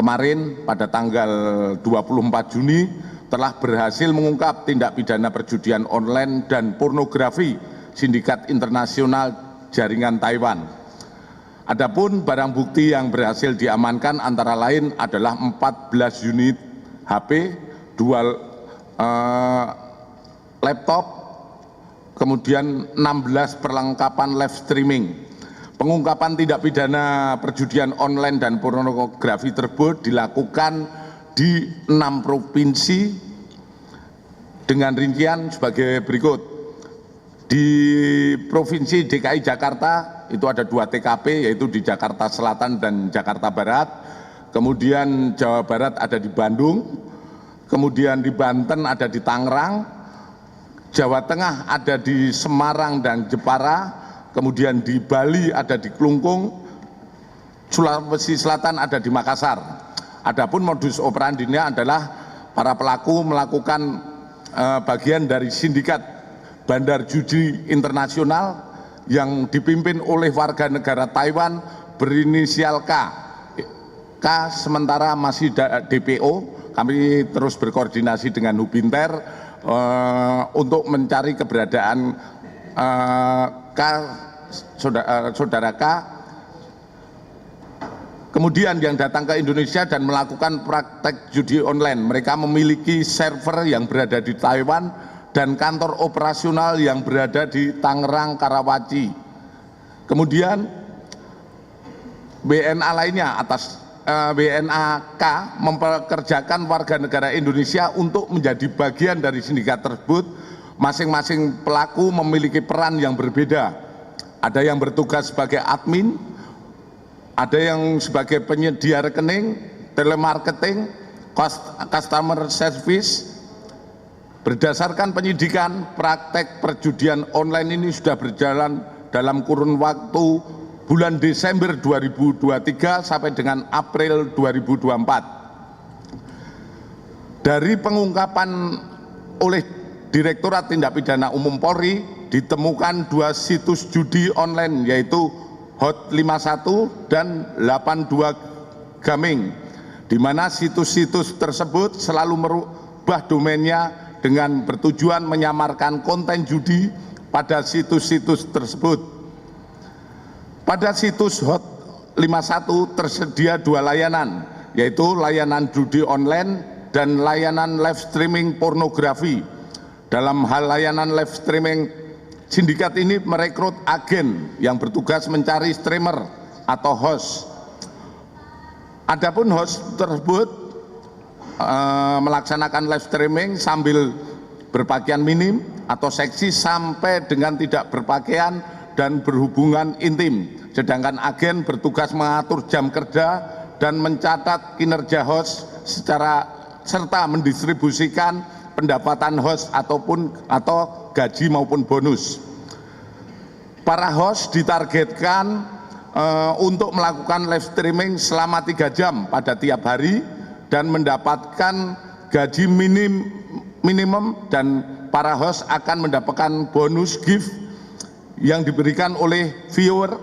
kemarin pada tanggal 24 Juni telah berhasil mengungkap tindak pidana perjudian online dan pornografi sindikat internasional jaringan Taiwan. Adapun barang bukti yang berhasil diamankan antara lain adalah 14 unit HP, 2 laptop, kemudian 16 perlengkapan live streaming. Pengungkapan tindak pidana perjudian online dan pornografi tersebut dilakukan di 6 provinsi dengan rincian sebagai berikut. Di Provinsi DKI Jakarta itu ada 2 TKP, yaitu di Jakarta Selatan dan Jakarta Barat. Kemudian Jawa Barat ada di Bandung, kemudian di Banten ada di Tangerang, Jawa Tengah ada di Semarang dan Jepara, kemudian di Bali ada di Klungkung, Sulawesi Selatan ada di Makassar. Adapun modus operandinya adalah para pelaku melakukan bagian dari sindikat bandar judi internasional yang dipimpin oleh warga negara Taiwan berinisial K. K sementara masih DPO. Kami terus berkoordinasi dengan Hubinter untuk mencari keberadaan K, saudara K. Kemudian yang datang ke Indonesia dan melakukan praktek judi online. Mereka memiliki server yang berada di Taiwan dan kantor operasional yang berada di Tangerang, Karawaci. Kemudian BNA lainnya atas BNA K mempekerjakan warga negara Indonesia untuk menjadi bagian dari sindikat tersebut. Masing-masing pelaku memiliki peran yang berbeda. Ada yang bertugas sebagai admin, ada yang sebagai penyedia rekening, telemarketing, customer service. Berdasarkan penyidikan, praktek perjudian online ini sudah berjalan dalam kurun waktu bulan Desember 2023 sampai dengan April 2024. Dari pengungkapan oleh Direktorat Tindak Pidana Umum Polri ditemukan 2 situs judi online, yaitu Hot51 dan 82 Gaming, di mana situs-situs tersebut selalu merubah domainnya dengan bertujuan menyamarkan konten judi pada situs-situs tersebut. Pada situs Hot51 tersedia 2 layanan, yaitu layanan judi online dan layanan live streaming pornografi. Dalam hal layanan live streaming, sindikat ini merekrut agen yang bertugas mencari streamer atau host. Adapun host tersebut melaksanakan live streaming sambil berpakaian minim atau seksi sampai dengan tidak berpakaian dan berhubungan intim, sedangkan agen bertugas mengatur jam kerja dan mencatat kinerja host serta mendistribusikan pendapatan host atau gaji maupun bonus. Para host ditargetkan untuk melakukan live streaming selama 3 jam pada tiap hari dan mendapatkan gaji minimum, dan para host akan mendapatkan bonus gift yang diberikan oleh viewer.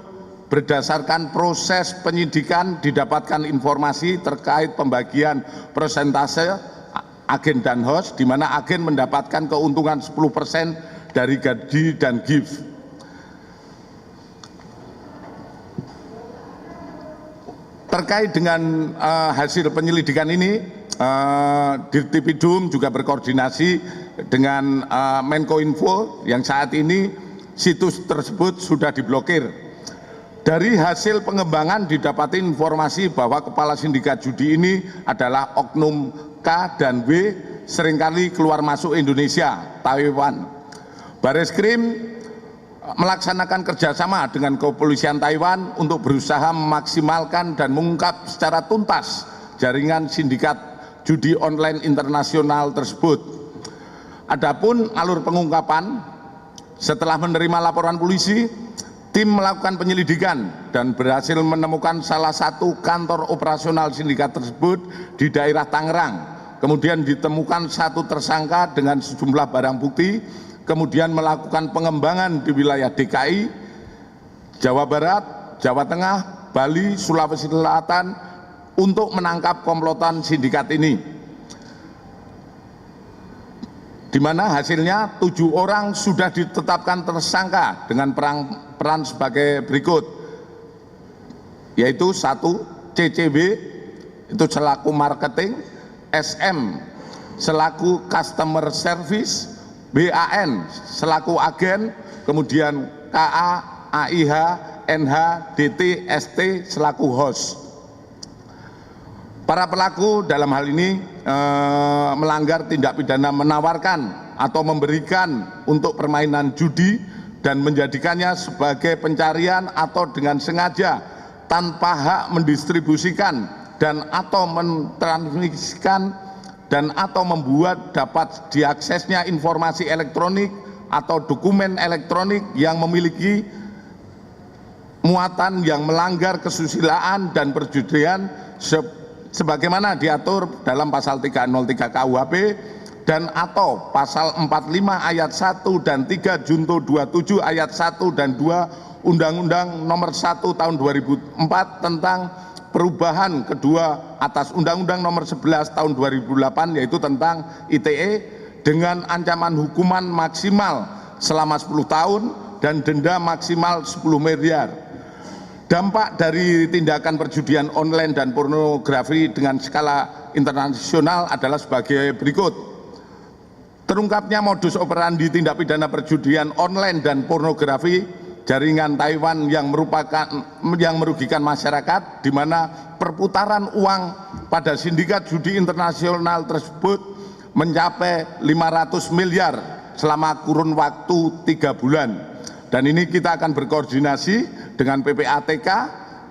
Berdasarkan proses penyidikan didapatkan informasi terkait pembagian persentase agen dan host, di mana agen mendapatkan keuntungan 10% dari gaji dan gift. Terkait dengan hasil penyelidikan ini, Dirtipidum juga berkoordinasi dengan Menkominfo yang saat ini situs tersebut sudah diblokir. Dari hasil pengembangan didapati informasi bahwa kepala sindikat judi ini adalah oknum K dan W, seringkali keluar masuk Indonesia, Taiwan. Bareskrim melaksanakan kerjasama dengan kepolisian Taiwan untuk berusaha memaksimalkan dan mengungkap secara tuntas jaringan sindikat judi online internasional tersebut. Adapun alur pengungkapan, setelah menerima laporan polisi, tim melakukan penyelidikan dan berhasil menemukan salah satu kantor operasional sindikat tersebut di daerah Tangerang. Kemudian ditemukan 1 tersangka dengan sejumlah barang bukti. Kemudian melakukan pengembangan di wilayah DKI, Jawa Barat, Jawa Tengah, Bali, Sulawesi Selatan, untuk menangkap komplotan sindikat ini, di mana hasilnya 7 orang sudah ditetapkan tersangka dengan peran sebagai berikut, yaitu 1. CCB itu selaku marketing, SM selaku customer service, BAN selaku agen, kemudian KA, AIH, NH, DT, ST selaku host. Para pelaku dalam hal ini melanggar tindak pidana menawarkan atau memberikan untuk permainan judi dan menjadikannya sebagai pencarian atau dengan sengaja tanpa hak mendistribusikan dan atau mentransmisikan dan atau membuat dapat diaksesnya informasi elektronik atau dokumen elektronik yang memiliki muatan yang melanggar kesusilaan dan perjudian sebagaimana diatur dalam pasal 303 KUHP dan atau pasal 45 ayat 1 dan 3 junto 27 ayat 1 dan 2 Undang-Undang Nomor 1 Tahun 2004 tentang perubahan kedua atas Undang-Undang Nomor 11 Tahun 2008 yaitu tentang ITE dengan ancaman hukuman maksimal selama 10 tahun dan denda maksimal 10 miliar. Dampak dari tindakan perjudian online dan pornografi dengan skala internasional adalah sebagai berikut. Terungkapnya modus operandi tindak pidana perjudian online dan pornografi jaringan Taiwan yang merugikan masyarakat, di mana perputaran uang pada sindikat judi internasional tersebut mencapai 500 miliar selama kurun waktu 3 bulan. Dan ini kita akan berkoordinasi dengan PPATK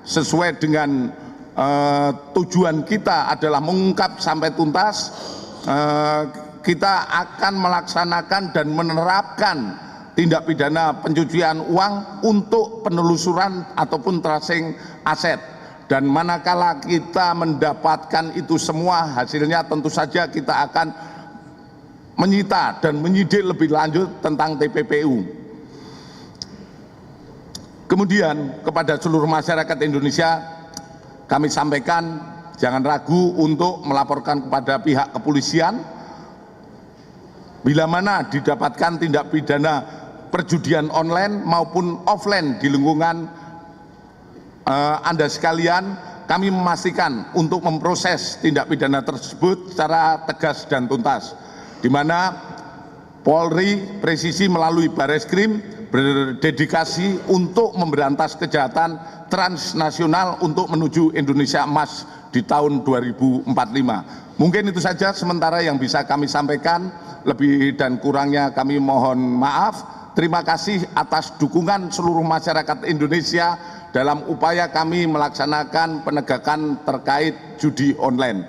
sesuai dengan tujuan kita adalah mengungkap sampai tuntas. Kita akan melaksanakan dan menerapkan tindak pidana pencucian uang untuk penelusuran ataupun tracing aset. Dan manakala kita mendapatkan itu semua, hasilnya tentu saja kita akan menyita dan menyidik lebih lanjut tentang TPPU. Kemudian kepada seluruh masyarakat Indonesia kami sampaikan jangan ragu untuk melaporkan kepada pihak kepolisian bila mana didapatkan tindak pidana perjudian online maupun offline di lingkungan Anda sekalian. Kami memastikan untuk memproses tindak pidana tersebut secara tegas dan tuntas, di mana Polri presisi melalui Bareskrim berdedikasi untuk memberantas kejahatan transnasional untuk menuju Indonesia Emas di tahun 2045. Mungkin itu saja sementara yang bisa kami sampaikan, lebih dan kurangnya kami mohon maaf. Terima kasih atas dukungan seluruh masyarakat Indonesia dalam upaya kami melaksanakan penegakan terkait judi online.